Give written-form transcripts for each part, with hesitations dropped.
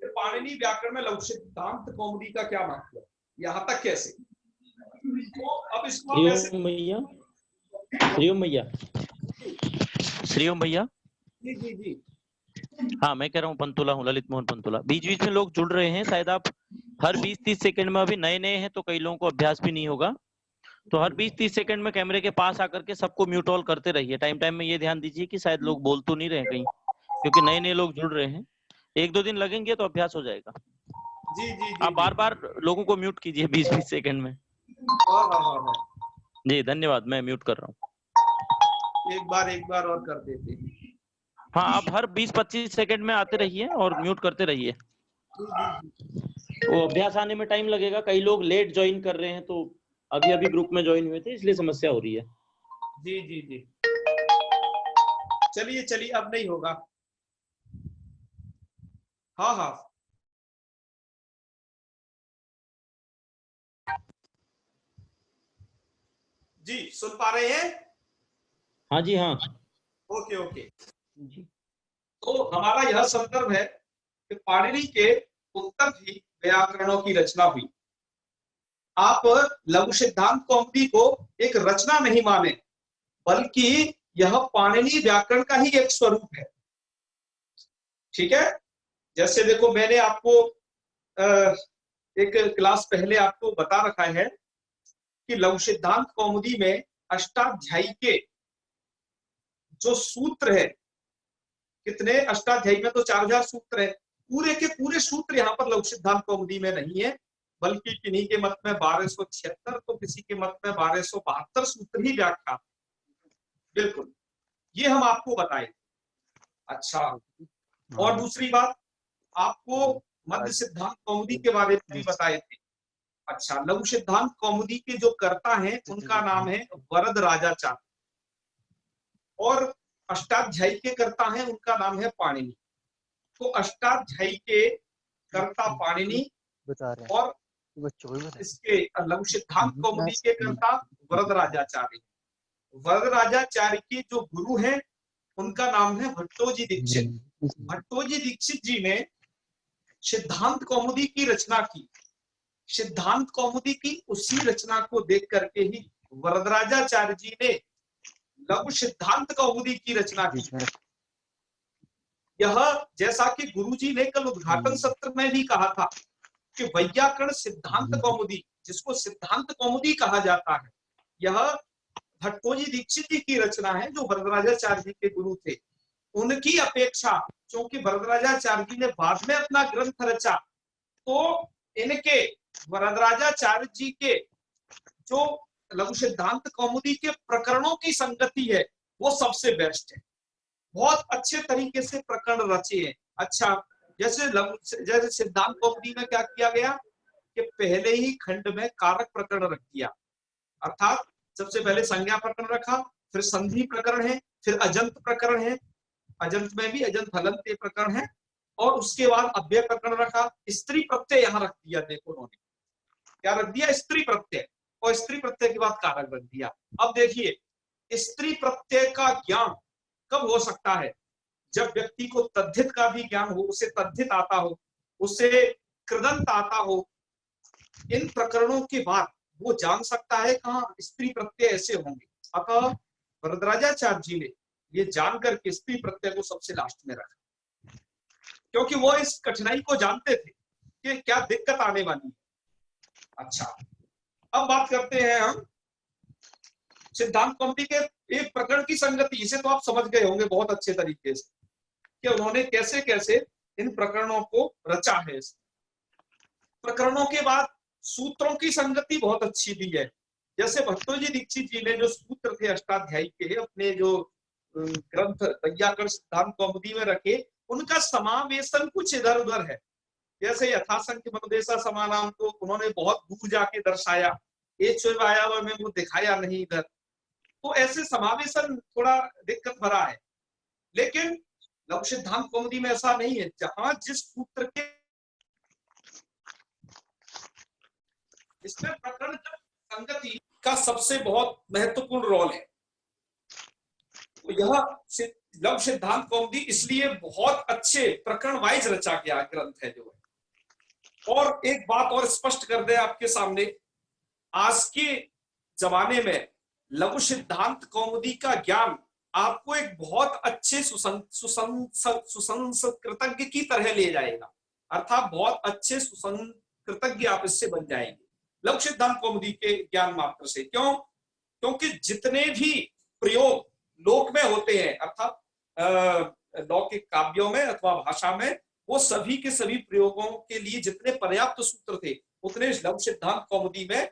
पाणिनि व्याकरण में लघु सिद्धांत कौमुदी का क्या महत्व है, यहाँ तक कैसे? तो अब इसको आप ऐसे भैया, श्रीओम भैया, श्रीओम भैया, जी जी जी, हाँ मैं कह रहा हूँ पंतुला हूँ, ललित मोहन पंतुला। बीच बीच में लोग जुड़ रहे हैं, शायद आप हर 20-30 सेकंड में, अभी नए नए हैं तो कई लोगों को अभ्यास भी नहीं होगा, तो हर 20-30 सेकंड में कैमरे के पास आकर के सबको म्यूट ऑल करते रहिए। टाइम टाइम में ये ध्यान दीजिए कि शायद लोग बोल तो नहीं रहे कहीं, क्योंकि नए नए लोग जुड़ रहे हैं। 1-2 दिन लगेंगे तो अभ्यास हो जाएगा। जी जी जी, आप बार बार लोगों को म्यूट कीजिए 20-20 सेकंड में। हाँ। जी धन्यवाद, मैं म्यूट कर रहा हूँ। एक बार और कर देते हैं। हाँ, आप हर 20-25 सेकंड में आते रहिए और म्यूट करते रहिए। वो अभ्यास आने में टाइम लगेगा, कई लोग लेट ज्वाइन कर रहे हैं, तो अभी अभी ग्रुप में ज्वाइन हुए थे, इसलिए समस्या हो रही है। जी जी जी, चलिए अब नहीं होगा। हाँ, जी सुन पा रहे हैं? हाँ जी, हाँ। ओके जी। तो हमारा यह संदर्भ है कि पाणिनि के उत्तर ही व्याकरणों की रचना हुई। आप लघु सिद्धांत कौमुदी को एक रचना नहीं माने, बल्कि यह पाणिनि व्याकरण का ही एक स्वरूप है। ठीक है, जैसे देखो मैंने आपको एक क्लास पहले आपको बता रखा है कि लघु सिद्धांत कौमुदी में अष्टाध्यायी के जो सूत्र है, कितने अष्टाध्यायी में तो 4000 सूत्र है, पूरे के पूरे सूत्र यहाँ पर लघु सिद्धांत कौमुदी में नहीं है, बल्कि किन्हीं के मत में 1276 तो किसी के मत में 1272 सूत्र ही व्याख्या। बिल्कुल, ये हम आपको बताए। अच्छा, और दूसरी बात, आपको मध्य सिद्धांत कौमुदी के बारे में भी बताए थे। अच्छा, लघु सिद्धांत कौमुदी के जो कर्ता हैं उनका नाम है वरदराजाचार्य, और अष्टाध्यायी के कर्ता हैं उनका नाम है पाणिनि। तो अष्टाध्यायी के कर्ता पाणिनि और इसके लघु सिद्धांत कौमुदी के कर्ता वरदराजाचार्य। वरदराजाचार्य के जो गुरु हैं उनका नाम है भट्टोजी दीक्षित। भट्टोजी दीक्षित जी ने सिद्धांत कौमुदी की रचना की। सिद्धांत कौमुदी की उसी रचना को देख करके ही वरदराजाचार्य जी ने लघु सिद्धांत कौमुदी की रचना की। यह जैसा कि गुरुजी ने कल उद्घाटन सत्र में भी कहा था कि वैयाकरण सिद्धांत कौमुदी, जिसको सिद्धांत कौमुदी कहा जाता है, यह भट्टोजी दीक्षित जी की रचना है, जो वरदराजाचार्य जी के गुरु थे। उनकी अपेक्षा, क्योंकि वरदराजाचार्य जी ने बाद में अपना ग्रंथ रचा, तो इनके वरदराजाचार्य जी के जो लघु सिद्धांत कौमुदी के प्रकरणों की संगति है वो सबसे बेस्ट है। बहुत अच्छे तरीके से प्रकरण रचे हैं। अच्छा, जैसे सिद्धांत कौमुदी में क्या किया गया कि पहले ही खंड में कारक प्रकरण रख दिया, अर्थात सबसे पहले संज्ञा प्रकरण रखा, फिर संधि प्रकरण है, फिर अजंत प्रकरण है, अजंत में भी अजंत हलंत प्रकरण है, और उसके बाद अव्यय प्रकरण रखा। स्त्री प्रत्यय यहाँ रख दिया, देखो उन्होंने क्या रख दिया, स्त्री प्रत्यय, और स्त्री प्रत्यय के बाद कारक रख दिया। अब देखिए, स्त्री प्रत्यय का ज्ञान कब हो सकता है? जब व्यक्ति को तद्धित का भी ज्ञान हो, उसे तद्धित आता हो, उसे कृदंत आता हो। इन प्रकरणों के बाद वो जान सकता है कहाँ स्त्री प्रत्यय ऐसे होंगे। अतः वरदराजाचार्य जी ने ये जानकर के स्त्री प्रत्यय को सबसे लास्ट में रखा, क्योंकि वो इस कठिनाई को जानते थे कि क्या दिक्कत आने वाली है। अच्छा, अब बात करते हैं हम सिद्धांत कौमुदी के एक प्रकरण की संगति। इसे तो आप समझ गए होंगे बहुत अच्छे तरीके से कि उन्होंने कैसे कैसे इन प्रकरणों को रचा है। प्रकरणों के बाद सूत्रों की संगति बहुत अच्छी दी है। जैसे भट्टोजी दीक्षित जी ने जो सूत्र थे अष्टाध्यायी के, अपने जो ग्रंथ वैयाकरण सिद्धांत कौमुदी में रखे, उनका समावेशन कुछ इधर उधर है। जैसे यथासंख्य मनुदेशा समानाम को उन्होंने बहुत दूर जाके दर्शाया, में वो दिखाया नहीं इधर, तो ऐसे समावेशन थोड़ा दिक्कत भरा है। लेकिन लघु सिद्धांत कौमुदी में ऐसा नहीं है, जहां जिस सूत्र के इसमें प्रकरण संगति का सबसे बहुत महत्वपूर्ण रोल है। तो यह लघु सिद्धांत कौमुदी इसलिए बहुत अच्छे प्रकरण वाइज रचा गया ग्रंथ है जो है। और एक बात और स्पष्ट कर दे आपके सामने, आज के जमाने में लघु सिद्धांत कौमुदी का ज्ञान आपको एक बहुत अच्छे सुसंस्कृतज्ञ की तरह ले जाएगा, अर्थात बहुत अच्छे सुसंस्कृतज्ञ आप इससे बन जाएंगे लघु सिद्धांत कौमुदी के ज्ञान मात्र से। क्यों? क्योंकि जितने भी प्रयोग लोक में होते हैं, अर्थात लौकिक काव्यों में अथवा भाषा में, वो सभी के सभी प्रयोगों के लिए जितने पर्याप्त सूत्र थे उतने लघु सिद्धांत कौमुदी में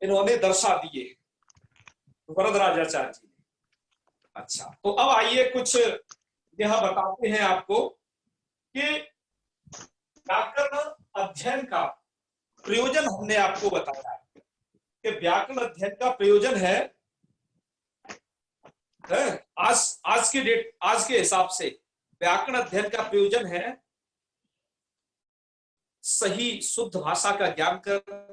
इन्होंने दर्शा दिए वरदराजाचार्य जी ने। अच्छा, तो अब आइए कुछ यह बताते हैं आपको कि व्याकरण अध्ययन का प्रयोजन हमने आपको बताया है कि व्याकरण अध्ययन का प्रयोजन है आज के हिसाब से व्याकरण अध्ययन का प्रयोजन है सही शुद्ध भाषा का ज्ञान करना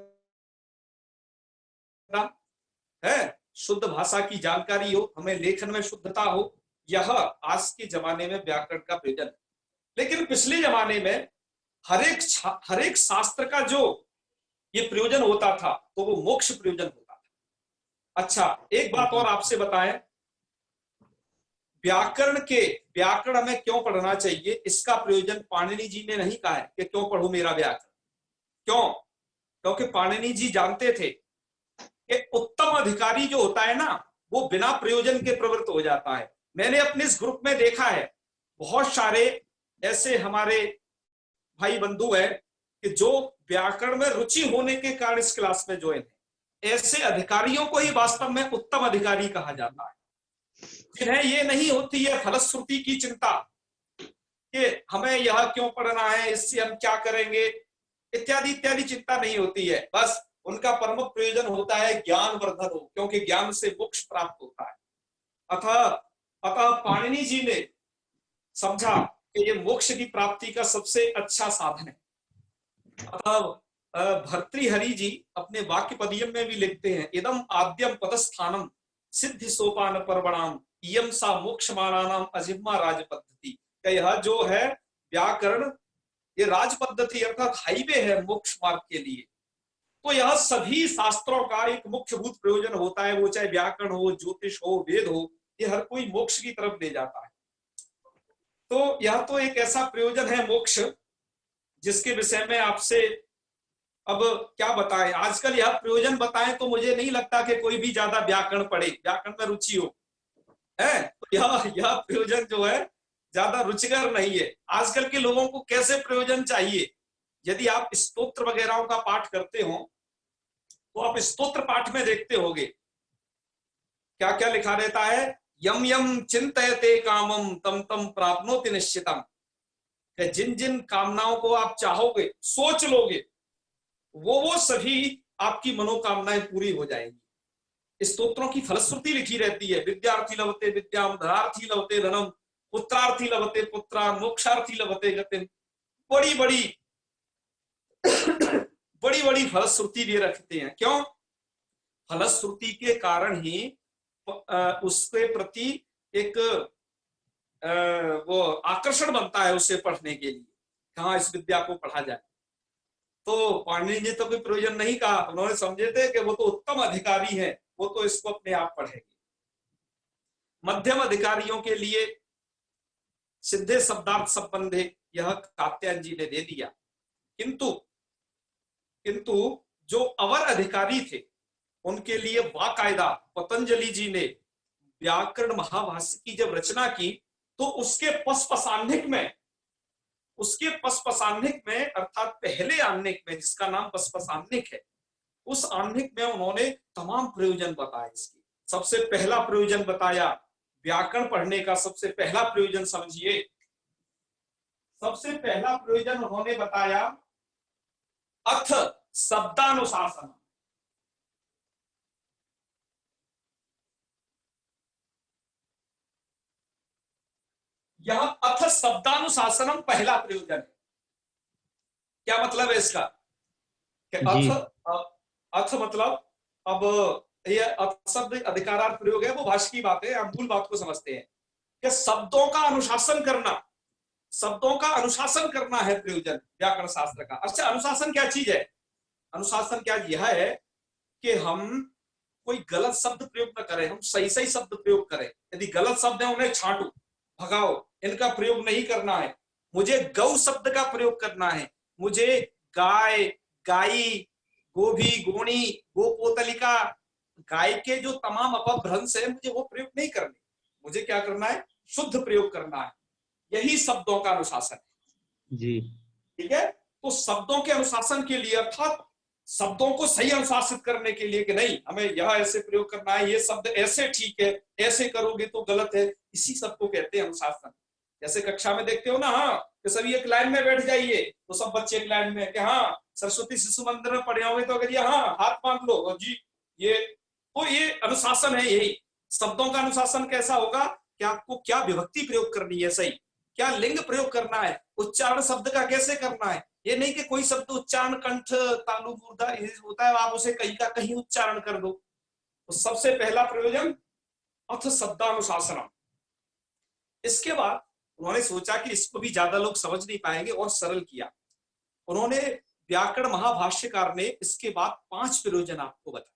है, शुद्ध भाषा की जानकारी हो, हमें लेखन में शुद्धता हो, यह आज के जमाने में व्याकरण का प्रयोजन है। लेकिन पिछले जमाने में हर एक शास्त्र का जो ये प्रयोजन होता था तो वो मोक्ष प्रयोजन होता था। अच्छा, एक बात और आपसे बताएं, व्याकरण हमें क्यों पढ़ना चाहिए, इसका प्रयोजन पाणिनि जी ने नहीं कहा है कि क्यों पढ़ूं मेरा व्याकरण। क्यों? क्योंकि पाणिनि जी जानते थे कि उत्तम अधिकारी जो होता है ना, वो बिना प्रयोजन के प्रवृत्त हो जाता है। मैंने अपने इस ग्रुप में देखा है बहुत सारे ऐसे हमारे भाई बंधु हैं कि जो व्याकरण में रुचि होने के कारण इस क्लास में ज्वाइन है। ऐसे अधिकारियों को ही वास्तव में उत्तम अधिकारी कहा जाता है, जिन्हें ये नहीं होती है फलश्रुति की चिंता कि हमें यह क्यों पढ़ना है, इससे हम क्या करेंगे, इत्यादि इत्यादि चिंता नहीं होती है। बस उनका प्रमुख प्रयोजन होता है ज्ञान वर्धन हो, क्योंकि ज्ञान से मोक्ष प्राप्त होता है। अतः पाणिनि जी ने समझा कि ये मोक्ष की प्राप्ति का सबसे अच्छा साधन है। अतः भर्तृहरि जी अपने वाक्य पदियम में भी लिखते हैं, इदम आद्यम पदस्थानम सिद्धि सोपान पर्वणाम इयम सा मोक्ष माणानाम अजिह्वा राज पद्धति। यह जो है व्याकरण, ये राज पद्धति अर्थात हाईवे है मोक्ष मार्ग के लिए। तो यह सभी शास्त्रों का एक मुख्यभूत प्रयोजन होता है, वो चाहे व्याकरण हो, ज्योतिष हो, वेद हो, ये हर कोई मोक्ष की तरफ ले जाता है। तो यह तो एक ऐसा प्रयोजन है मोक्ष, जिसके विषय में आपसे अब क्या बताएं। आजकल यह प्रयोजन बताएं तो मुझे नहीं लगता कि कोई भी ज्यादा व्याकरण पढ़े, व्याकरण में रुचि हो, है तो यह प्रयोजन जो है ज्यादा रुचिकर नहीं है। आजकल के लोगों को कैसे प्रयोजन चाहिए, यदि आप स्तोत्र वगैरह का पाठ करते हो तो आप स्तोत्र पाठ में देखते होंगे क्या क्या लिखा रहता है, यम यम चिंतयते कामम तम तम प्राप्नोति निश्चितम। जिन जिन कामनाओं को आप चाहोगे, सोच लोगे, वो सभी आपकी मनोकामनाएं पूरी हो जाएंगी। स्तोत्रों की फलश्रुति लिखी रहती है, विद्यार्थी लभते विद्याम, धनार्थी लभते धनम, पुत्रार्थी लभते पुत्रा, मोक्षार्थी लभते गतिम। बड़ी बड़ी फलश्रुति भी रखते हैं। क्यों? फलश्रुति के कारण ही उसके प्रति एक वो आकर्षण बनता है उसे पढ़ने के लिए, कहाँ इस विद्या को पढ़ा जाए। तो पाणिनि जी तो कोई प्रयोजन नहीं कहा, उन्होंने समझे थे कि वो तो उत्तम अधिकारी है, वो तो इसको अपने आप पढ़ेंगे। मध्यम अधिकारियों के लिए सिद्धे शब्दार्थ संबंधे यह कात्यायन जी ने दे दिया, किंतु जो अवर अधिकारी थे उनके लिए बाकायदा पतंजलि जी ने व्याकरण महाभाष्य की जब रचना की तो उसके पसपसान्निक में अर्थात पहले आह्निक में, जिसका नाम पसपसान्निक है, उस आह्निक में उन्होंने तमाम प्रयोजन बताए। इसके सबसे पहला प्रयोजन बताया व्याकरण पढ़ने का, सबसे पहला प्रयोजन समझिए, सबसे पहला प्रयोजन उन्होंने बताया अथ शब्दानुशासन। यह अथ शब्दानुशासनम पहला प्रयोजन है। क्या मतलब है इसका? अथ मतलब, अब ये अथ शब्द अधिकारार्थ प्रयोग है, वो भाष्य की बात है, हम मूल बात को समझते हैं। कि शब्दों का अनुशासन करना, शब्दों का अनुशासन करना है प्रयोजन व्याकरण शास्त्र का। अच्छा, अनुशासन क्या चीज है? अनुशासन क्या यह है कि हम कोई गलत शब्द प्रयोग न करें, हम सही सही शब्द प्रयोग करें। यदि गलत शब्द है उन्हें छांटो, भगाओ, इनका प्रयोग नहीं करना है। मुझे गौ शब्द का प्रयोग करना है, मुझे गाय, गाई, गोभी, गोणी, गोपोतलिका, गाय के जो तमाम अपभ्रंश है मुझे वो प्रयोग नहीं करने, मुझे क्या करना है? शुद्ध प्रयोग करना है। यही शब्दों का अनुशासन है जी। ठीक है। तो शब्दों के अनुशासन के लिए, अर्थात शब्दों को सही अनुशासित करने के लिए कि नहीं हमें यह ऐसे प्रयोग करना है, ये शब्द ऐसे ठीक है, ऐसे करोगे तो गलत है, इसी सब को कहते हैं अनुशासन। जैसे कक्षा में देखते हो ना, हाँ कि सभी एक लाइन में बैठ जाइए, तो सब बच्चे एक लाइन में कि हाँ सरस्वती शिशु मंदिर में पढ़े होंगे तो अगर ये हाँ हाथ बांध लो जी, ये तो ये अनुशासन है। यही शब्दों का अनुशासन कैसा होगा कि आपको क्या विभक्ति प्रयोग करनी है सही, क्या लिंग प्रयोग करना है, उच्चारण शब्द का कैसे करना है। ये नहीं कि कोई शब्द उच्चारण कंठ तालु मूर्धा होता है, आप उसे कहीं का कहीं उच्चारण कर दो। तो सबसे पहला प्रयोजन अथ शब्दानुशासनम। इसके बाद उन्होंने सोचा कि इसको भी ज्यादा लोग समझ नहीं पाएंगे और सरल किया। उन्होंने व्याकरण महाभाष्यकार ने इसके बाद 5 प्रयोजन आपको बताए।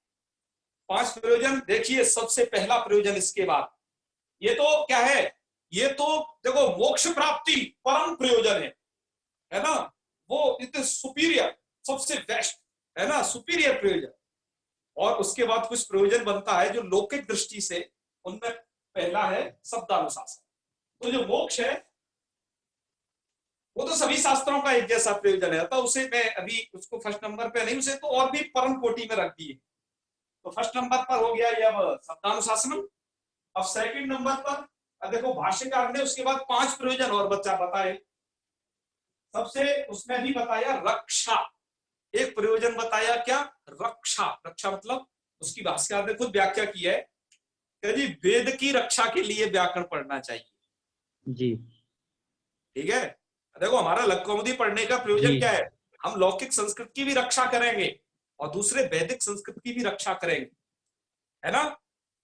5 प्रयोजन देखिए। सबसे पहला प्रयोजन इसके बाद, ये तो क्या है, ये तो देखो मोक्ष प्राप्ति परम प्रयोजन है ना, वो इतने सुपीरियर, सबसे बेस्ट है ना, सुपीरियर प्रयोजन। और उसके बाद कुछ प्रयोजन बनता है जो लौकिक दृष्टि से, उनमें पहला है शब्दानुशासन। तो जो मोक्ष है वो तो सभी शास्त्रों का एक जैसा प्रयोजन है, तो उसे मैं अभी उसको फर्स्ट नंबर पे नहीं, उसे तो और भी परम कोटि में रख दिए। तो फर्स्ट नंबर पर हो गया ये अब शब्दानुशासनम। अब सेकंड नंबर पर अब देखो भाष्यकार ने उसके बाद 5 प्रयोजन और बच्चा बताए। सबसे उसमें भी बताया रक्षा, एक प्रयोजन बताया क्या, रक्षा। रक्षा मतलब उसकी भाष्यकार ने खुद व्याख्या की है कि जी वेद की रक्षा के लिए व्याकरण पढ़ना चाहिए जी। ठीक है। देखो हमारा लघुकौमुदी पढ़ने का प्रयोजन क्या है, हम लौकिक संस्कृत की भी रक्षा करेंगे और दूसरे वैदिक संस्कृत की भी रक्षा करेंगे, है ना।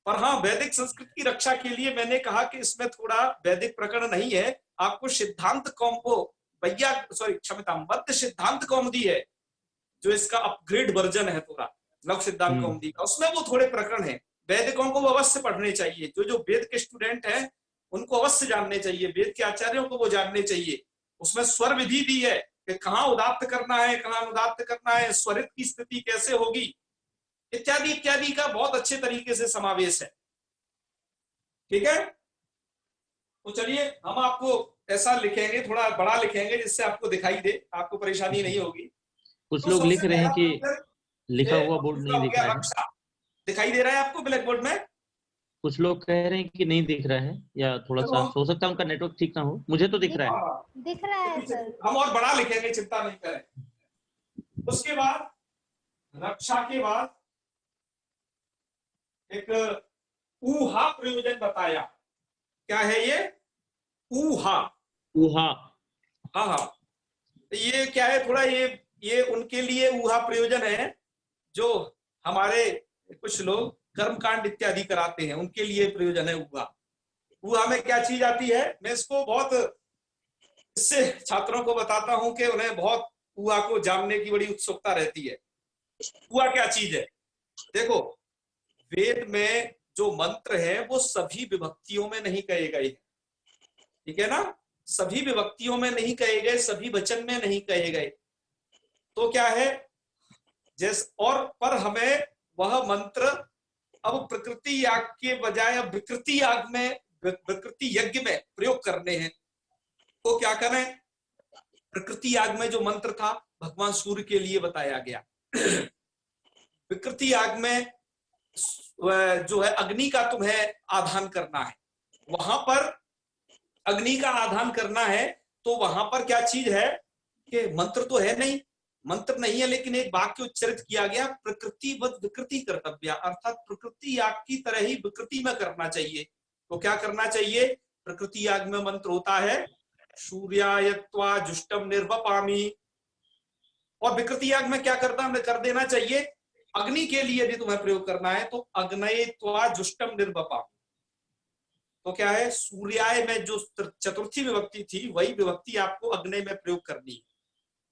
पर हाँ, वैदिक संस्कृत की रक्षा के लिए मैंने कहा कि इसमें थोड़ा वैदिक प्रकरण नहीं है, आपको सिद्धांत कौमुदी भैया क्षमता मध्य सिद्धांत कौमुदी है जो इसका अपग्रेड वर्जन है थोड़ा लघु सिद्धांत कौमुदी का, उसमें वो थोड़े प्रकरण है, वैदिकों को वो अवश्य पढ़ने चाहिए। जो वेद के स्टूडेंट हैं उनको अवश्य जानने चाहिए, वेद के आचार्यों को वो जानने चाहिए। उसमें स्वर विधि दी है कि कहाँ उदात्त करना है, कहाँ अनुदात्त करना है, स्वरित की स्थिति कैसे होगी, इत्यादि इत्यादि का बहुत अच्छे तरीके से समावेश है। ठीक है। तो चलिए हम आपको ऐसा लिखेंगे, थोड़ा बड़ा लिखेंगे जिससे आपको दिखाई दे, आपको परेशानी नहीं होगी। कुछ तो लोग लिख सबसे रहे हैं पहला कि लिखा हुआ बोर्ड नहीं दिख रहा है। रक्षा दिखाई दे रहा है आपको ब्लैक बोर्ड में? कुछ लोग कह रहे हैं कि नहीं दिख रहा है, या थोड़ा सा हो सकता है उनका नेटवर्क ठीक ना हो। मुझे तो दिख रहा है। दिख रहा है सर। हम और बड़ा लिखेंगे, चिंता नहीं करें। उसके बाद रक्षा के बाद एक ऊहा प्रयोजन बताया। क्या है ये? ऊहा। ऊहा। हाँ हाँ, ये क्या है, थोड़ा ये उनके लिए ऊहा प्रयोजन है जो हमारे कुछ लोग कर्मकांड इत्यादि कराते हैं, उनके लिए प्रयोजन है ऊहा। ऊहा में क्या चीज आती है, मैं इसको बहुत इससे छात्रों को बताता हूं कि उन्हें बहुत ऊहा को जानने की बड़ी उत्सुकता रहती है। ऊहा क्या चीज है? देखो वेद में जो मंत्र है वो सभी विभक्तियों में नहीं कहे गए, ठीक है ना, सभी विभक्तियों में नहीं कहे गए, सभी वचन में नहीं कहे गए। तो क्या है जैसे और पर हमें वह मंत्र अब प्रकृति याग के बजाय अब विकृति याग में, विकृति यज्ञ में प्रयोग करने हैं। तो क्या करें, प्रकृति याग में जो मंत्र था भगवान सूर्य के लिए बताया गया, विकृति याग में जो है अग्नि का तुम्हें आधान करना है, वहां पर अग्नि का आधान करना है। तो वहां पर क्या चीज है कि मंत्र तो है नहीं, मंत्र नहीं है, लेकिन एक वाक्य उच्चारित किया गया, प्रकृतिवत विकृति कर्तव्य, अर्थात प्रकृति याग की तरह ही विकृति में करना चाहिए। तो क्या करना चाहिए, प्रकृति याग में मंत्र होता है सूर्यायत्वा जुष्टम निर्वपामि, और विकृति याग में क्या कर देना चाहिए, अग्नि के लिए यदि तुम्हें प्रयोग करना है तो अग्नयत्वा जुष्टम निर्वपामि। तो क्या है, सूर्याय में जो चतुर्थी विभक्ति थी वही विभक्ति आपको अग्नय में प्रयोग करनी है।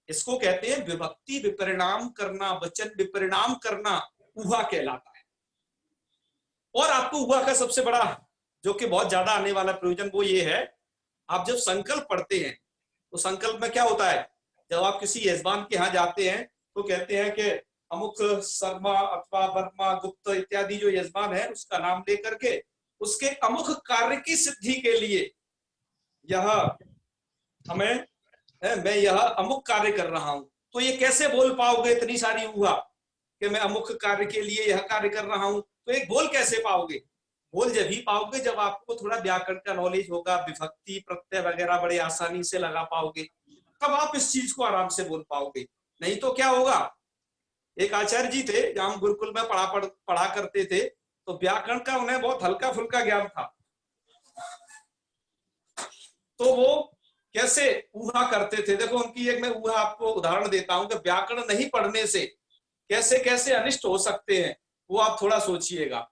इसको कहते हैं विभक्ति विपरिणाम करना, वचन विपरिणाम करना, ऊहा कहलाता है। और आपको ऊहा का सबसे बड़ा जो कि बहुत ज्यादा आने वाला प्रयोजन वो ये है, आप जब संकल्प पढ़ते हैं तो संकल्प में क्या होता है, जब आप किसी यजमान के यहाँ जाते हैं तो कहते हैं कि अमुक शर्मा अथवा वर्मा गुप्त इत्यादि जो यजमान है उसका नाम लेकर के उसके अमुक कार्य की सिद्धि के लिए यह हमें मैं यह अमुक कार्य कर रहा हूं। तो ये कैसे बोल पाओगे इतनी सारी ऊहा कि मैं अमुक कार्य के लिए यह कार्य कर रहा हूं, तो एक बोल कैसे पाओगे, बोल जब ही पाओगे जब आपको थोड़ा व्याकरण का नॉलेज होगा, विभक्ति प्रत्यय वगैरह बड़े आसानी से लगा पाओगे, तब आप इस चीज को आराम से बोल पाओगे। नहीं तो क्या होगा, एक आचार्य जी थे जहां हम गुरुकुल में पढ़ा करते थे, तो व्याकरण का उन्हें बहुत हल्का फुल्का ज्ञान था। तो वो कैसे ऊहा करते थे, देखो उनकी एक मैं ऊहा आपको उदाहरण देता हूं कि व्याकरण नहीं पढ़ने से कैसे कैसे अनिष्ट हो सकते हैं, वो आप थोड़ा सोचिएगा।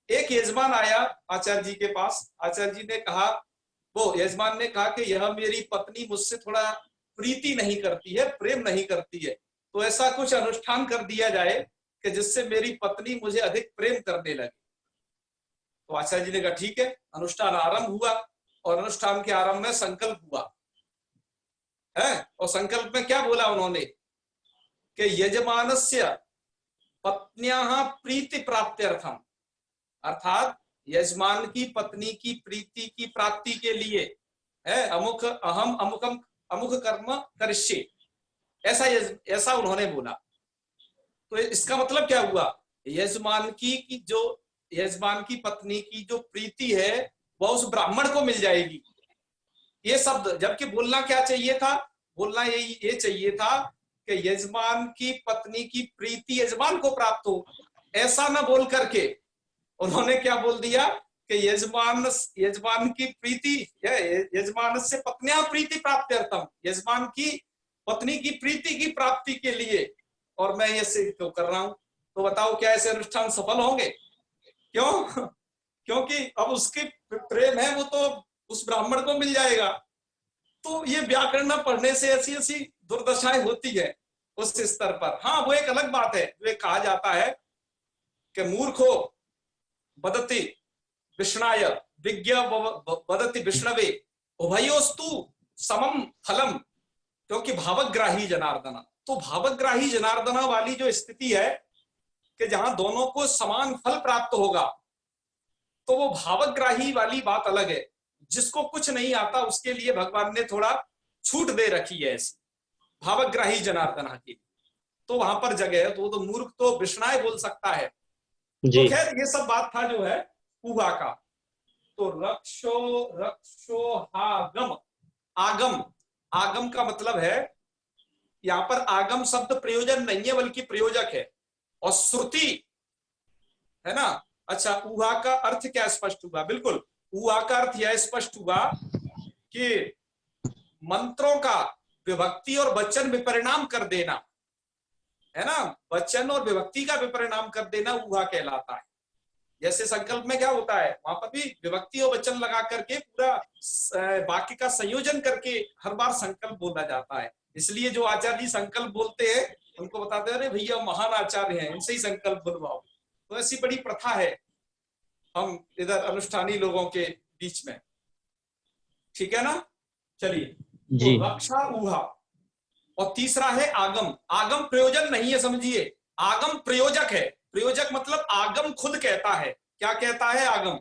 एक यजमान आया आचार्य जी के पास, आचार्य जी ने कहा, वो यजमान ने कहा कि यह मेरी पत्नी मुझसे थोड़ा प्रीति नहीं करती है, प्रेम नहीं करती है, तो ऐसा कुछ अनुष्ठान कर दिया जाए कि जिससे मेरी पत्नी मुझे अधिक प्रेम करने लगे। तो आचार्य जी ने कहा ठीक है, अनुष्ठान आरंभ हुआ और अनुष्ठान के आरंभ में संकल्प हुआ है। और संकल्प में क्या बोला उन्होंने कि यजमानस्य पत्न्याः प्रीति प्राप्त्यर्थम, अर्थात यजमान की पत्नी की प्रीति की प्राप्ति के लिए है अमुक अहम अमुकम अमुक कर्म करिष्ये, ऐसा उन्होंने बोला। तो इसका मतलब क्या हुआ, यजमान की पत्नी की जो प्रीति है वह उस ब्राह्मण को मिल जाएगी। ये शब्द, जबकि बोलना क्या चाहिए था, बोलना ये चाहिए था कि यजमान की पत्नी की प्रीति यजमान को प्राप्त हो। ऐसा ना बोल करके उन्होंने क्या बोल दिया कि यजमान की प्रीति, यजमान से पत्नियां प्रीति प्राप्त्यर्थम, यजमान की पत्नी की प्रीति की प्राप्ति के लिए और मैं ये क्यों कर रहा हूं। तो बताओ क्या ऐसे अनुष्ठान सफल होंगे? क्यों? क्योंकि अब उसके प्रेम है वो तो उस ब्राह्मण को मिल जाएगा। तो ये व्याकरण न पढ़ने से ऐसी ऐसी दुर्दशाएं होती है उस स्तर पर। हाँ, वो एक अलग बात है, जो कहा जाता है कि मूर्खो वदति विष्णाय विज्ञ वदति विष्णवे उभयोस्तु समम फलम, क्योंकि भावग्राही जनार्दन। तो भावग्राही जनार्दन वाली जो स्थिति है कि जहां दोनों को समान फल प्राप्त होगा, तो वो भावग्राही वाली बात अलग है। जिसको कुछ नहीं आता उसके लिए भगवान ने थोड़ा छूट दे रखी है ऐसी, भावग्राही जनार्दन की, तो वहां पर जगह है। तो मूर्ख तो विष्णाय बोल सकता है। तो खैर ये सब बात था जो है ऊहा का। तो रक्षो हागम, आगम, आगम का मतलब है, यहाँ पर आगम शब्द प्रयोजन नहीं है बल्कि प्रयोजक है। और श्रुति है ना। अच्छा, ऊहा का अर्थ क्या स्पष्ट हुआ? बिल्कुल, ऊहा का अर्थ यह स्पष्ट हुआ कि मंत्रों का विभक्ति और वचन विपरिणाम कर देना, है ना, वचन और विभक्ति का विपरिणाम कर देना ऊहा कहलाता है। जैसे संकल्प में क्या होता है, वहां पर भी विभक्ति और वचन लगा करके पूरा वाक्य का संयोजन करके हर बार संकल्प बोला जाता है। इसलिए जो आचार्य जी संकल्प बोलते हैं उनको बताते हैं, अरे भैया महान आचार्य हैं, इनसे ही संकल्प बुलवाओ। तो ऐसी बड़ी प्रथा है हम इधर अनुष्ठानी लोगों के बीच में, ठीक है ना। चलिए, तो रक्षा ऊहा। और तीसरा है आगम। आगम प्रयोजन नहीं है, समझिए, आगम प्रयोजक है। प्रयोजक मतलब आगम खुद कहता है। क्या कहता है आगम?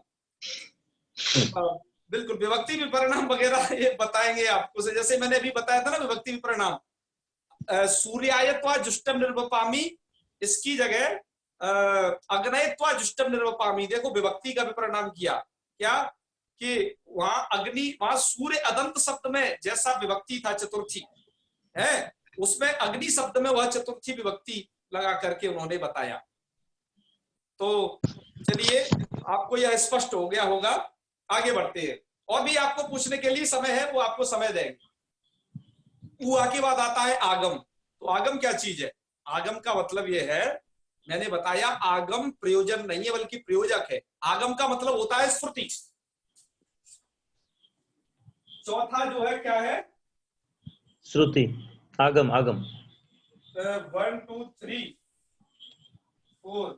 बिल्कुल, विभक्ति विपरिणाम वगैरह ये बताएंगे आपको। जैसे मैंने अभी बताया था ना विभक्ति विपरिणाम, सूर्यायत्वा जुष्टम निर्वपामी, इसकी जगह अग्नयत्वा जुष्टम निर्वपामी। देखो विभक्ति का विपरिणाम किया, क्या कि वहां अग्नि, वहां सूर्य अदंत शब्द में जैसा विभक्ति था चतुर्थी है, उसमें अग्नि शब्द में वह चतुर्थी विभक्ति लगा करके उन्होंने बताया। तो चलिए, आपको यह स्पष्ट हो गया होगा। आगे बढ़ते हैं, और भी आपको पूछने के लिए समय है, वो आपको समय देंगे। ऊहा के बाद आता है आगम। तो आगम क्या चीज है? आगम का मतलब यह है, मैंने बताया आगम प्रयोजन नहीं है बल्कि प्रयोजक है। आगम का मतलब होता है श्रुति। चौथा जो है क्या है? श्रुति, आगम, आगम। 1 2 3 4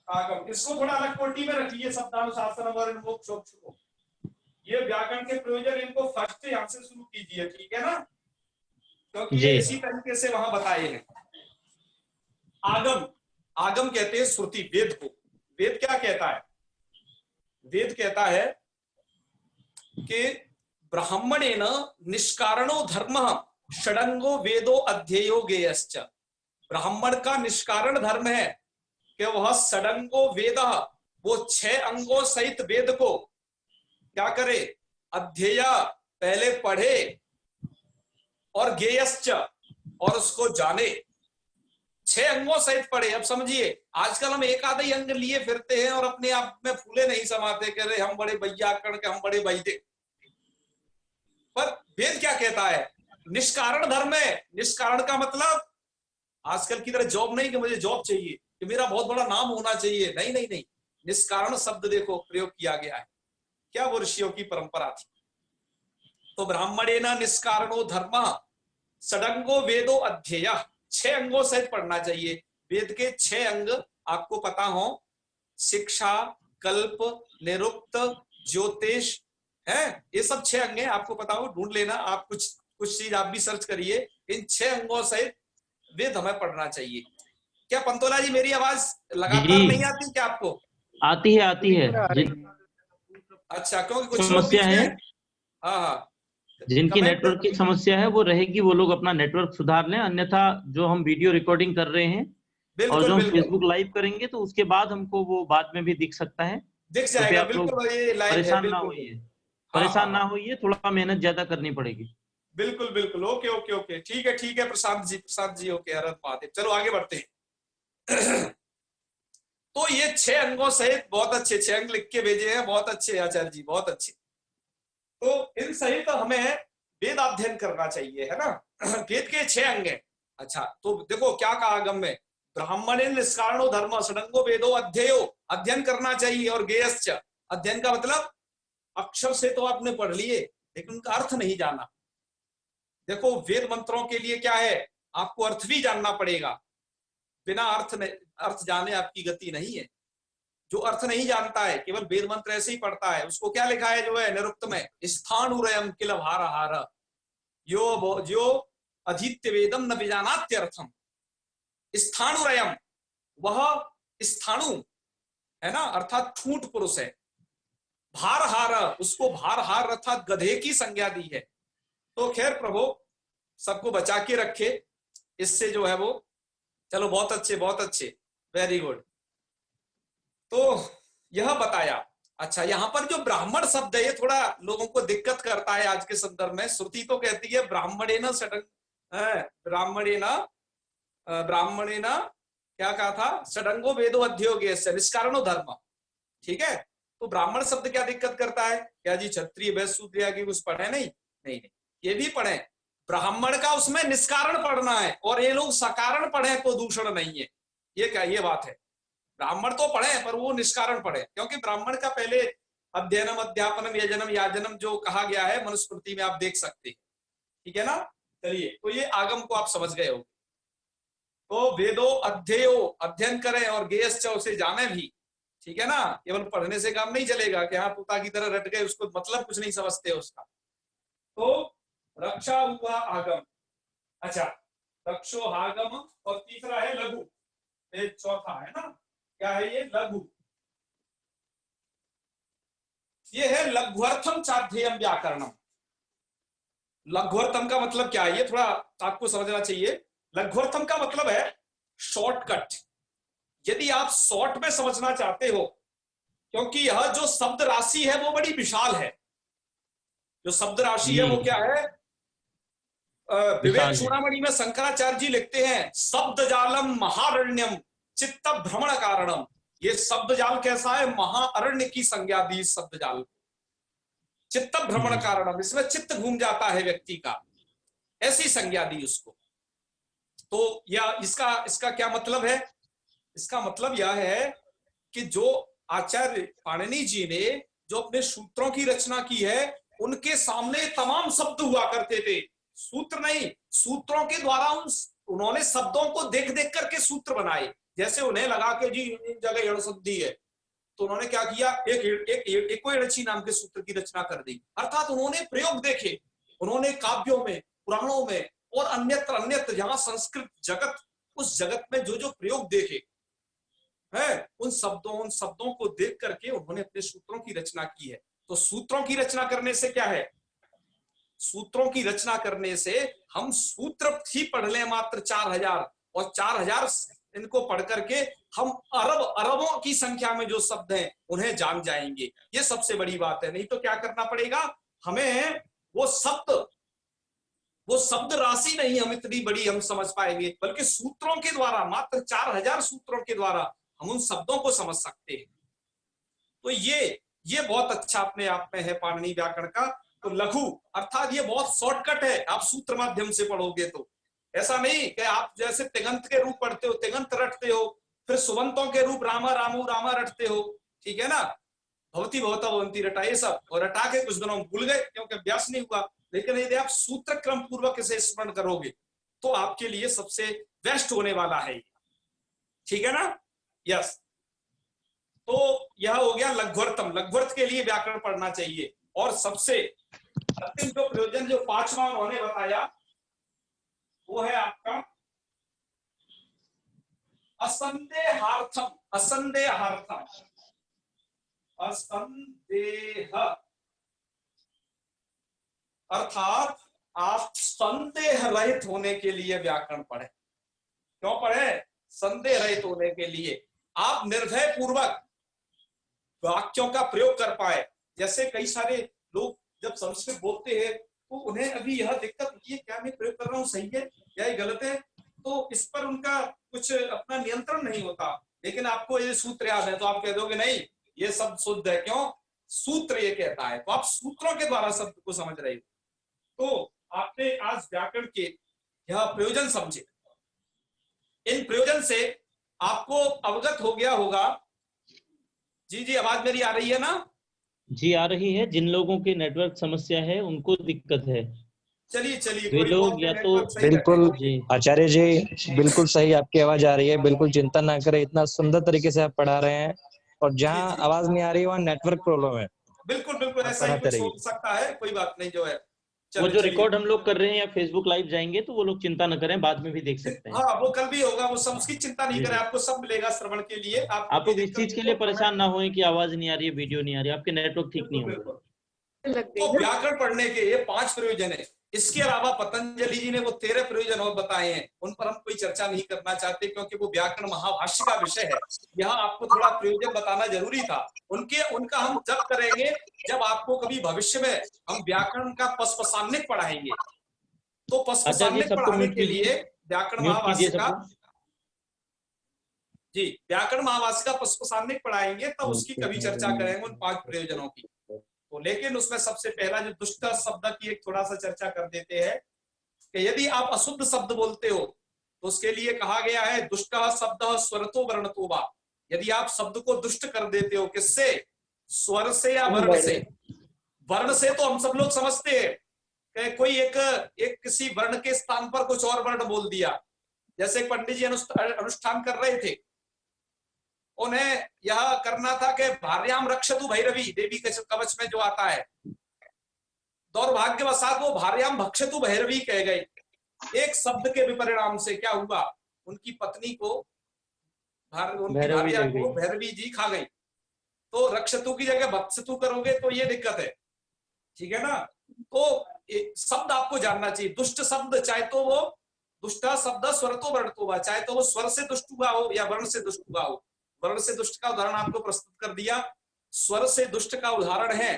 आगम। इसको थोड़ा अलग कोटि में रखिए, शब्दानुशासनम और मोक्ष को। ये व्याकरण के प्रयोजन इनको फर्स्ट यहाँ से शुरू कीजिए, ठीक है ना, क्योंकि ये इसी तरीके से वहां बताए हैं। आगम, आगम कहते हैं श्रुति, वेद को। वेद क्या कहता है? वेद कहता है कि ब्राह्मणेन निष्कारणो धर्मः षडंगो वेदो अध्ययो गेयश्च। ब्राह्मण का निष्कारण धर्म है कि वह षडंगो वेद, वो 6 अंगों सहित वेद को क्या करे? अध्यय, पहले पढ़े, और गेयश्च, और उसको जाने। 6 अंगों सहित पढ़े। अब समझिए, आजकल हम एक आधा ही अंग लिए फिरते हैं और अपने आप में फूले नहीं समाते, कह रहे हम बड़े वैयाकरण के, हम बड़े वैदिक। पर वेद क्या कहता है? निष्कारण धर्म है। निष्कारण का मतलब आजकल की तरह जॉब नहीं कि मुझे जॉब चाहिए, कि मेरा बहुत बड़ा नाम होना चाहिए। नहीं नहीं नहीं, निष्कारण शब्द देखो प्रयोग किया गया है, क्या वो ऋषियों की परंपरा थी। तो ब्राह्मणेन निष्कारणो धर्म षडंगो वेदो अध्यय, 6 अंगों सहित पढ़ना चाहिए। वेद के 6 अंग आपको पता हो, शिक्षा, कल्प, निरुक्त, ज्योतिष है, ये सब 6 अंग हैं, आपको पता हो, ढूंढ लेना आप, कुछ चीज आप भी सर्च करिए। इन 6 अंगों सहित वेद हमें पढ़ना चाहिए। क्या पंतोला जी मेरी आवाज लगातार नहीं आती क्या आपको? आती है, आती है। अच्छा, क्योंकि कुछ लोग समस्या है, हाँ हाँ, जिनकी नेटवर्क की समस्या है वो रहेगी, वो लोग अपना नेटवर्क सुधार लें। अन्यथा जो हम वीडियो रिकॉर्डिंग कर रहे हैं और जो हम फेसबुक लाइव करेंगे तो उसके बाद हमको वो बाद में भी दिख सकता है, दिख जाएगा। बिल्कुल, ये लाइव है, परेशान ना होइए, परेशान ना होइए, थोड़ा मेहनत ज्यादा करनी पड़ेगी। बिल्कुल बिल्कुल, ओके ओके ओके, ठीक है प्रशांत जी, ओके, हर महादेव। चलो आगे बढ़ते हैं। तो ये 6 अंगों सहित, बहुत अच्छे 6 अंग लिख के भेजे हैं, बहुत अच्छे आचार्य जी, बहुत अच्छे। तो इन सहित हमें वेद अध्ययन करना चाहिए, है ना। वेद के 6 अंग हैं। अच्छा, तो देखो क्या कहा आगम में, ब्राह्मणे निष्कारणो धर्म षडंगो वेदो अध्ययो, अध्ययन करना चाहिए, और गेयश्च, अध्ययन का मतलब अक्षर से तो आपने पढ़ लिए लेकिन उनका अर्थ नहीं जाना। देखो वेद मंत्रों के लिए क्या है, आपको अर्थ भी जानना पड़ेगा। बिना अर्थ जाने आपकी गति नहीं है। जो अर्थ नहीं जानता है, केवल वेद मंत्र ऐसे ही पढ़ता है, उसको क्या लिखा है जो है निरुक्त में, स्थाणुरयम किल भार हार जो अधीत्य वेदम न विजानात्यर्थम। स्थाणुरयम, वह स्थाणु है ना, अर्थात ठूंठ पुरुष है। भारहार, उसको भारहार अर्थात गधे की संज्ञा दी है। तो खैर प्रभु सबको बचा के रखे इससे जो है वो। चलो बहुत अच्छे, बहुत अच्छे, वेरी गुड। तो यह बताया। अच्छा, यहाँ पर जो ब्राह्मण शब्द है ये थोड़ा लोगों को दिक्कत करता है आज के संदर्भ में। श्रुति तो कहती है ब्राह्मणेन ब्राह्मणेन क्या कहा था, षडंगो वेदो अध्ययो निष्कारणो धर्म, ठीक है। तो ब्राह्मण शब्द क्या दिक्कत करता है? क्या जी क्षत्रिय वैश्य शूद्र आदि कुछ पढ़े? नहीं नहीं, ये भी पढ़े। ब्राह्मण का उसमें निष्कारण पढ़ना है, और ये लोग सकारण पढ़े तो दूषण नहीं है। ये क्या, ये बात है। ब्राह्मण तो पढ़े पर वो निष्कारण पढ़े, क्योंकि ब्राह्मण का पहले अध्ययनम अध्यापनम यजनम याजनम जो कहा गया है मनुस्मृति में, आप देख सकते हैं, ठीक है ना। चलिए, तो ये आगम को आप समझ गए हो। तो वेदो अध्ययो, अध्ययन करें, और गेयश्च, उसे जाने भी, ठीक है ना। केवल पढ़ने से काम नहीं चलेगा कि हाँ पुता की तरह रट गए, उसको मतलब कुछ नहीं समझते उसका। तो रक्षा हुआ आगम। अच्छा, रक्षो आगम, और तीसरा है लघु, चौथा है ना, क्या है ये, लघु। ये है लघुअर्थम चाध्येयम व्याकरणम। लघुअर्थम का मतलब क्या है, ये थोड़ा आपको समझना चाहिए। लघुअर्थम का मतलब है शॉर्टकट। यदि आप शॉर्ट में समझना चाहते हो, क्योंकि यह जो शब्द राशि है वो बड़ी विशाल है। जो शब्द राशि है वो क्या है, विवेक चूड़ामणि में शंकराचार्य जी लिखते हैं, शब्द जालम महारण्यम चित्त भ्रमण कारणम। ये शब्द जाल कैसा है, महाअरण्य की संज्ञा दी शब्द जाल। चित्त भ्रमण कारणम, इसमें चित्त घूम जाता है व्यक्ति का, ऐसी संज्ञा दी उसको। तो यह इसका क्या मतलब है? इसका मतलब यह है कि जो आचार्य पाणिनि जी ने जो अपने सूत्रों की रचना की है, उनके सामने तमाम शब्द हुआ करते थे, सूत्र नहीं, सूत्रों के द्वारा उन्होंने शब्दों को देख देख करके सूत्र बनाए। जैसे उन्हें लगा कि जी इन जगह एड़ शब्दी है, तो उन्होंने क्या किया, एक एड़ची नाम के सूत्र की रचना कर दी। अर्थात उन्होंने प्रयोग देखे, उन्होंने काव्यों में, पुराणों में और अन्यत्र अन्यत्र जहां संस्कृत जगत, उस जगत में जो जो प्रयोग देखे है, उन शब्दों को देख करके उन्होंने अपने सूत्रों की रचना की है। तो सूत्रों की रचना करने से क्या है, सूत्रों की रचना करने से हम सूत्र ही पढ़ लें मात्र 4000, और 4000 इनको पढ़ करके हम अरबों की संख्या में जो शब्द हैं उन्हें जान जाएंगे। ये सबसे बड़ी बात है। नहीं तो क्या करना पड़ेगा हमें, वो शब्द राशि नहीं हम इतनी बड़ी हम समझ पाएंगे, बल्कि सूत्रों के द्वारा, मात्र 4000 सूत्रों के द्वारा हम उन शब्दों को समझ सकते हैं। तो ये बहुत अच्छा अपने आप में है पाणिनि व्याकरण का। तो लघु अर्थात ये बहुत शॉर्टकट है, आप सूत्र माध्यम से पढ़ोगे तो ऐसा नहीं कि आप जैसे तिगंत के रूप पढ़ते हो, तिगंत रटते हो, फिर सुबंतों के रूप रामा रामू रामा रटते हो, ठीक है ना, भवती भवता भवंती रटा, ये सब, और रटा के कुछ दिनों भूल गए क्योंकि अभ्यास नहीं हुआ। लेकिन यदि आप सूत्र क्रम पूर्वक इसे स्मरण करोगे तो आपके लिए सबसे बेस्ट होने वाला है, ठीक है ना। यस, तो यह हो गया लघ्वर्थम। लघ्वर्थ के लिए व्याकरण पढ़ना चाहिए। और सबसे अंतिम जो प्रयोजन, जो 5वां उन्होंने बताया, वो है आपका असंदेहार्थम। असंदेहार्थम, असंदेह अर्थात आप संदेह रहित होने के लिए व्याकरण पढ़े। क्यों पढ़े? संदेह रहित होने के लिए, आप निर्भय पूर्वक वाक्यों का प्रयोग कर पाए। जैसे कई सारे लोग जब संस्कृत बोलते हैं तो उन्हें अभी यह दिक्कत होती है, क्या मैं प्रयोग कर रहा हूँ सही है या ये गलत है, तो इस पर उनका कुछ अपना नियंत्रण नहीं होता। लेकिन आपको ये सूत्र याद है तो आप कह दोगे नहीं ये शब्द शुद्ध है, क्यों, सूत्र ये कहता है। तो आप सूत्रों के द्वारा शब्द को समझ रहे हो। तो आपने आज व्याकरण के यह प्रयोजन समझे, इन प्रयोजन से आपको अवगत हो गया होगा। जी, आवाज मेरी आ रही है ना? जी आ रही है। जिन लोगों की नेटवर्क समस्या है उनको दिक्कत है। चलिए वे लोग या तो बिल्कुल जी आचार्य जी, बिल्कुल सही आपकी आवाज आ रही है। बिल्कुल चिंता ना करें, इतना सुंदर तरीके से आप पढ़ा रहे हैं। और जहाँ आवाज नहीं आ रही है वहाँ नेटवर्क प्रॉब्लम है। बिल्कुल ऐसा ही कुछ हो सकता है, कोई बात नहीं। जो है वो जो रिकॉर्ड हम लोग कर रहे हैं या फेसबुक लाइव जाएंगे तो वो लोग चिंता न करें, बाद में भी देख सकते हैं। हाँ, वो कल भी होगा, वो सब उसकी चिंता नहीं करें, आपको सब मिलेगा श्रवण के लिए। आप लोग इस चीज के लिए परेशान ना हों कि आवाज नहीं आ रही है, वीडियो नहीं आ रही है, आपके नेटवर्क ठीक नहीं होगा। तो व्याकरण पढ़ने के ये 5 प्रयोजन है। इसके अलावा पतंजलि जी ने वो 13 प्रयोजन और बताए हैं, उन पर हम कोई चर्चा नहीं करना चाहते क्योंकि वो व्याकरण महाभाष्य का विषय है। यहाँ आपको थोड़ा प्रयोजन बताना जरूरी था। उनका हम जब करेंगे जब आपको कभी भविष्य में हम व्याकरण का पस्पसान्निक पढ़ाएंगे। तो पस्पसान्निक पढ़ाने के लिए व्याकरण महाभाष्य का, जी व्याकरण महाभाष्य का पस्पसान्निक पढ़ाएंगे, तब उसकी कभी चर्चा करेंगे उन 5 प्रयोजनों की। तो लेकिन उसमें सबसे पहला जो दुष्ट शब्द की एक थोड़ा सा चर्चा कर देते हैं कि यदि आप अशुद्ध शब्द बोलते हो तो उसके लिए कहा गया है दुष्ट शब्द स्वरतो वर्णतो वा। यदि आप शब्द को दुष्ट कर देते हो, किससे, स्वर से या वर्ण से। वर्ण से तो हम सब लोग समझते हैं कि कोई एक किसी वर्ण के स्थान पर कुछ और वर्ण बोल दिया। जैसे पंडित जी अनुष्ठान कर रहे थे, उन्हें यह करना था कि भार्याम रक्षतु भैरवी, देवी के कवच में जो आता है, दौर्भाग्यवशात वो भार्याम भक्षतु भैरवी कह गए। एक शब्द के विपरिणाम से क्या हुआ, उनकी पत्नी को, उनकी भार्या को भैरवी जी खा गई। तो रक्षतु की जगह भक्षतु करोगे तो ये दिक्कत है, ठीक है ना। तो शब्द आपको जानना चाहिए। दुष्ट शब्द चाहे तो वो दुष्टा शब्द स्वरतो वर्णतो वा, चाहे तो वो स्वर से दुष्ट हुआ हो या वर्ण से दुष्ट हुआ हो। वर्ण से दुष्ट का उदाहरण आपको प्रस्तुत कर दिया। स्वर से दुष्ट का उदाहरण है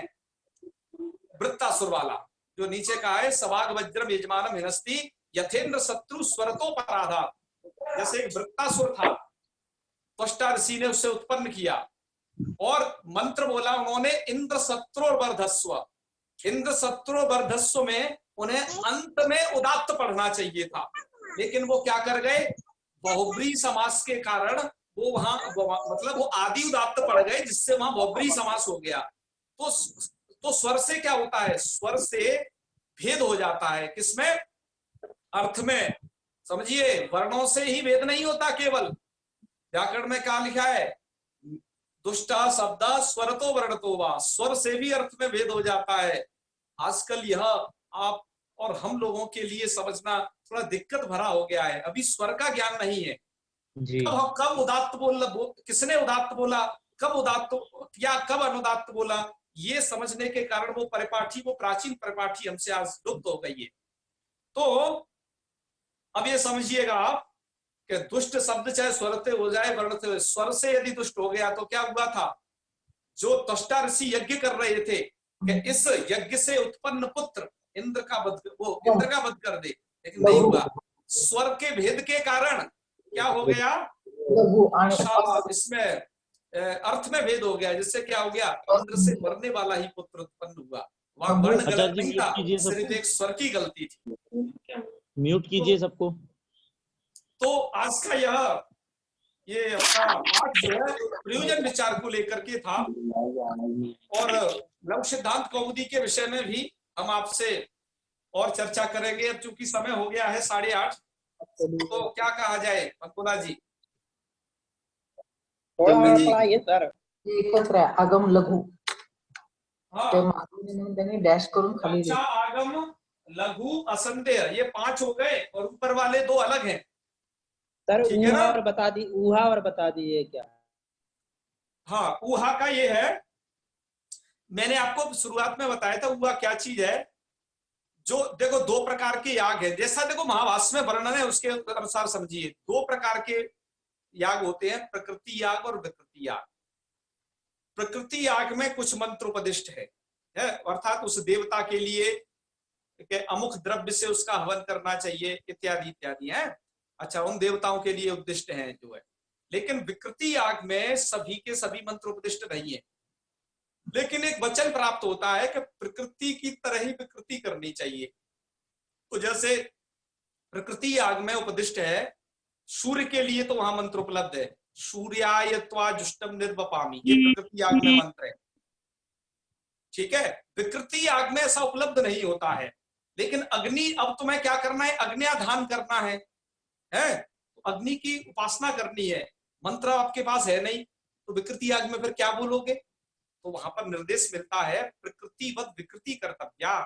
वृत्तासुर वाला, जो नीचे का है, सवाग वज्रम यजमानम हिनस्ति यथेन्द्र शत्रु स्वरतो पराधा। जैसे एक वृत्तासुर था, त्वष्टा ऋषि ने उसे उत्पन्न किया और मंत्र बोला उन्होंने, इंद्र शत्रु वर्धस्व। इंद्र शत्रु वर्धस्व में उन्हें अंत में उदात्त पढ़ना चाहिए था, लेकिन वो क्या कर गए, बहुब्री समास के कारण वो वहां मतलब वो आदि उदात्त पढ़ गए, जिससे वहां बहुब्री समास हो गया। तो तो स्वर से क्या होता है, स्वर से भेद हो जाता है, किसमें, अर्थ में। समझिए, वर्णों से ही भेद नहीं होता केवल, व्याकरण में क्या लिखा है, दुष्टा शब्द स्वरतो वर्णतो वा, स्वर से भी अर्थ में भेद हो जाता है। आजकल यह आप और हम लोगों के लिए समझना थोड़ा दिक्कत भरा हो गया है, अभी स्वर का ज्ञान नहीं है। जी कब उदात्त किसने उदात्त बोला, कब उदात्त या कब अनुदात्त बोला, ये समझने के कारण वो परिपाठी, वो प्राचीन परिपाठी हमसे आज लुप्त हो गई है। तो अब ये समझिएगा आप कि दुष्ट शब्द चाहे स्वरते हो जाए वर्णते हो, स्वर से यदि दुष्ट हो गया तो क्या हुआ था, जो त्वष्टा ऋषि यज्ञ कर रहे थे कि इस यज्ञ से उत्पन्न पुत्र इंद्र का वध कर दे, लेकिन नहीं हुआ। स्वर के भेद के कारण क्या हो गया, इसमें अर्थ में भेद हो गया, जिससे क्या हो गया, इंद्र से मरने वाला ही पुत्र उत्पन्न हुआ। वहां वर्ण गलत नहीं था, सिर्फ एक स्वर की गलती थी। म्यूट कीजिए सबको। तो आज का ये अपना पाठ जो है प्रयोजन विचार को लेकर के था, और लघु सिद्धांत कौमुदी के विषय में भी हम आपसे और चर्चा करेंगे। अब चूंकि समय हो गया है 8:30, तो क्या कहा जाए पंकुला जी? सर एकत्र आहे आगम लघु, हाँ, डॅश करून खाली अच्छा, आगम लघु असंदेह, ये 5 हो गए, और ऊपर वाले 2 अलग हैं सर। ठीक है ना? ऊहा और बता दीजिए क्या। हाँ, ऊहा का ये है, मैंने आपको शुरुआत में बताया था ऊहा क्या चीज है। जो देखो 2 प्रकार के याग है, जैसा देखो महाभाष्य में वर्णन है उसके अनुसार समझिए। 2 प्रकार के याग होते हैं, प्रकृति याग और विकृति याग। प्रकृति याग में कुछ मंत्र उपदिष्ट है, अर्थात उस देवता के लिए अमुक द्रव्य से उसका हवन करना चाहिए इत्यादि इत्यादि है। अच्छा, उन देवताओं के लिए उद्दिष्ट है जो है। लेकिन विकृति याग में सभी के सभी मंत्र उपदिष्ट नहीं है, लेकिन एक वचन प्राप्त होता है कि प्रकृति की तरह ही विकृति करनी चाहिए। तो जैसे प्रकृति याग में उपदिष्ट है सूर्य के लिए, तो वहां मंत्र उपलब्ध है, सूर्याय त्वा जुष्टम निर्वपामि, ये प्रकृति याग में मंत्र है। ठीक है, विकृति याग में ऐसा उपलब्ध नहीं होता है। लेकिन अग्नि, अब तुम्हें क्या करना है, अग्न्याधान करना है, तो अग्नि की उपासना करनी है, मंत्र आपके पास है नहीं, तो विकृति याग में फिर क्या बोलोगे? तो वहां पर निर्देश मिलता है प्रकृतिवत विकृति कर्तव्या,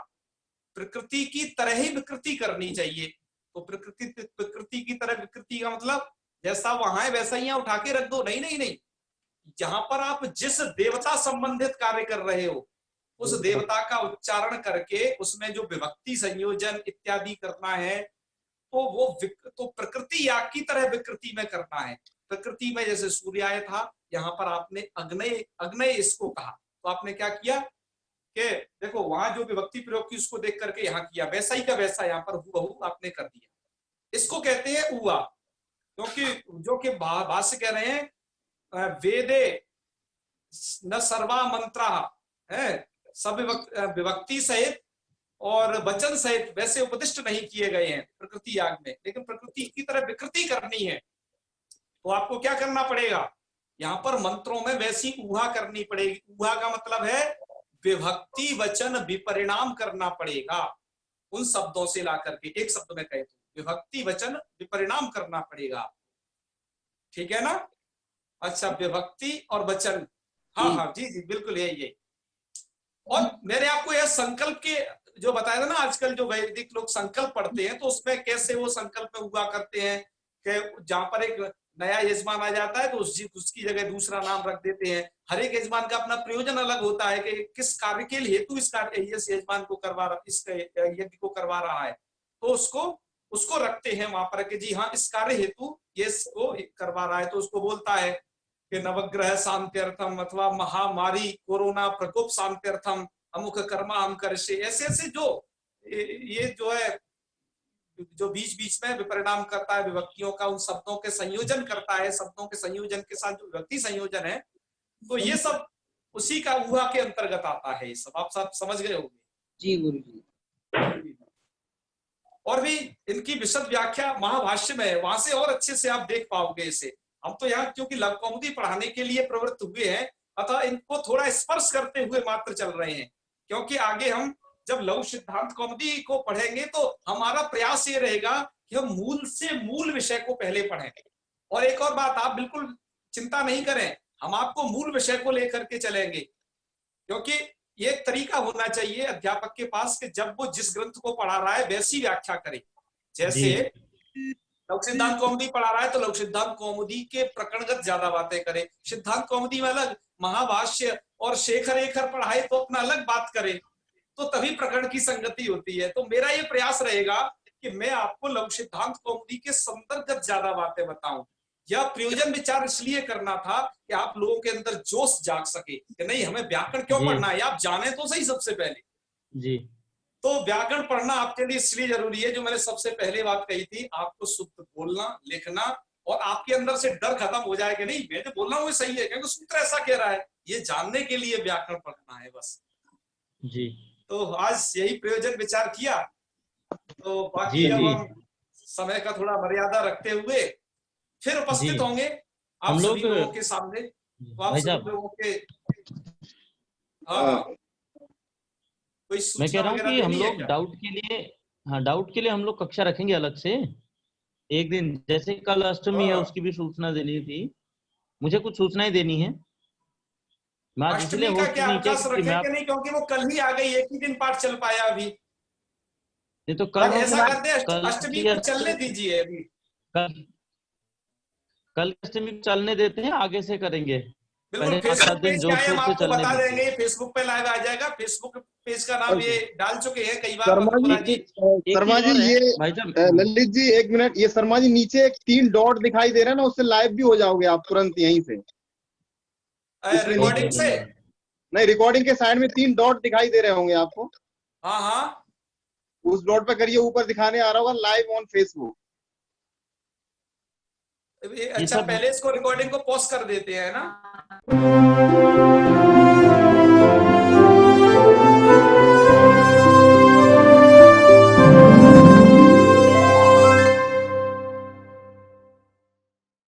प्रकृति की तरह ही विकृति करनी चाहिए। तो प्रकृति की तरह विकृति का मतलब जैसा वहां है वैसा ही उठा के रख दो, नहीं नहीं नहीं, जहां पर आप जिस देवता संबंधित कार्य कर रहे हो उस देवता का उच्चारण करके उसमें जो विभक्ति संयोजन इत्यादि करना है, तो वो तो प्रकृति याग की तरह विकृति में करना है। प्रकृति में जैसे सूर्याय था, यहाँ पर आपने अग्नय इसको कहा, तो आपने क्या किया कि देखो वहां जो विभक्ति प्रयोग की उसको देख करके यहाँ किया, वैसा ही का वैसा यहाँ पर हुबहू आपने कर दिया। इसको कहते हैं ऊआ, क्योंकि जो कि भाष्य कह रहे हैं वेदे न सर्वा मंत्रा है, सब विभक्ति सहित और वचन सहित वैसे उपदिष्ट नहीं किए गए हैं प्रकृति याग में, लेकिन प्रकृति की तरह विकृति करनी है तो आपको क्या करना पड़ेगा, यहाँ पर मंत्रों में वैसी ऊहा करनी पड़ेगी। ऊहा का मतलब है विभक्ति वचन विपरिणाम करना पड़ेगा, उन शब्दों से ला करके एक शब्द में कहे तो विभक्ति वचन विपरिणाम करना पड़ेगा, ठीक है ना? अच्छा, विभक्ति और वचन, हाँ हाँ जी जी बिल्कुल यही। और मैंने आपको यह संकल्प के जो बताया था ना, आजकल जो वैदिक लोग संकल्प पढ़ते हैं तो उसमें कैसे वो संकल्प में हुआ करते हैं कि जहां पर एक नया यजमान आ जाता है तो उसकी जगह दूसरा नाम रख देते हैं। हर एक यजमान का अपना प्रयोजन अलग होता है कि किस कार्य के लिए हेतु इस यजमान को करवा रहा, इस यज्ञ को करवा रहा है, तो उसको रखते हैं वहां पर कि जी हाँ इस कार्य हेतु ये इसको करवा रहा है। तो उसको बोलता है कि नवग्रह शांत्यर्थम अथवा महामारी कोरोना प्रकोप शांत्यर्थम अमुक कर्मा हम करशे, ऐसे ऐसे जो ये जो है जो बीच बीच में विपरिणाम करता है विभक्तियों का, उन शब्दों के संयोजन करता है, शब्दों के संयोजन के साथ जो विभक्ति संयोजन है, तो ये सब उसी का ऊहा के अंतर्गत आता है। ये सब आप सब समझ गए होंगे जी गुरु जी। और भी इनकी विशद व्याख्या महाभाष्य में है, वहां से और अच्छे से आप देख पाओगे इसे। हम तो यहाँ क्योंकि लघु कौमुदी पढ़ाने के लिए प्रवृत्त हुए हैं, अतः इनको थोड़ा स्पर्श करते हुए मात्र चल रहे हैं, क्योंकि आगे हम जब लघु सिद्धांत कौमुदी को पढ़ेंगे तो हमारा प्रयास ये रहेगा कि हम मूल से मूल विषय को पहले पढ़ें। और एक और बात, आप बिल्कुल चिंता नहीं करें, हम आपको मूल विषय को लेकर के चलेंगे, क्योंकि ये एक तरीका होना चाहिए अध्यापक के पास कि जब वो जिस ग्रंथ को पढ़ा रहा है वैसी व्याख्या करे। जैसे लघु सिद्धांत कौमुदी पढ़ा रहा है तो लघु सिद्धांत कौमुदी के प्रकरणगत ज्यादा बातें करे, सिद्धांत कौमुदी में अलग, महाभाष्य और शेखर एखर पढ़ाए तो अपना अलग बात करे, तो तभी प्रकरण की संगति होती है। तो मेरा ये प्रयास रहेगा कि मैं आपको लघु सिद्धांत कौमुदी के संदर्भगत ज्यादा बातें बताऊं। यह प्रयोजन विचार इसलिए करना था कि आप लोगों के अंदर जोश जाग सके कि नहीं हमें व्याकरण क्यों पढ़ना है, आप जाने तो सही सबसे पहले जी। तो व्याकरण पढ़ना आपके लिए इसलिए जरूरी है, जो मैंने सबसे पहले बात कही थी, आपको शुद्ध बोलना लिखना और आपके अंदर से डर खत्म हो जाए कि नहीं मैं जो बोल रहा हूँ वो सही है क्योंकि सूत्र ऐसा कह रहा है, ये जानने के लिए व्याकरण पढ़ना है बस जी। तो आज यही प्रयोजन विचार किया। तो बाकी अब हम समय का थोड़ा मर्यादा रखते हुए फिर उपस्थित होंगे आप सभी लोगों के सामने। तो आप सभी लोगों के मैं कह रहा हूँ कि हम लोग डाउट के लिए हम लोग कक्षा रखेंगे अलग से एक दिन, जैसे कल अष्टमी है उसकी भी सूचना देनी थी, मुझे कुछ सूचनाएं देनी है। मैं अष्टमी का क्या अवकाश रखेंगे नहीं, क्योंकि वो कल ही आ गई, एक ही दिन पाठ चल पाया अभी। ये तो कल ऐसा करते हैं अष्टमी को चलने दीजिए, अभी कल अष्टमी चलने देते हैं, आगे से करेंगे। बिल्कुल फेसबुक पेज क्या है हम आपको बता देंगे, फेसबुक पे लाइव आ जाएगा, फेसबुक पेज का नाम ये डाल चुके हैं कई बार। शर्मा जी ये ललित जी एक मिनट, ये शर्मा जी नीचे एक 3 डॉट दिखाई दे रहा है ना, उससे लाइव भी हो जाओगे आप तुरंत यहीं से। रिकॉर्डिंग से नहीं, रिकॉर्डिंग के साइड में 3 डॉट दिखाई दे रहे होंगे आपको। हाँ हाँ उस डॉट पे करिए, ऊपर दिखाने आ रहा होगा लाइव ऑन फेसबुक। अच्छा पहले इसको रिकॉर्डिंग को पॉज कर देते हैं ना।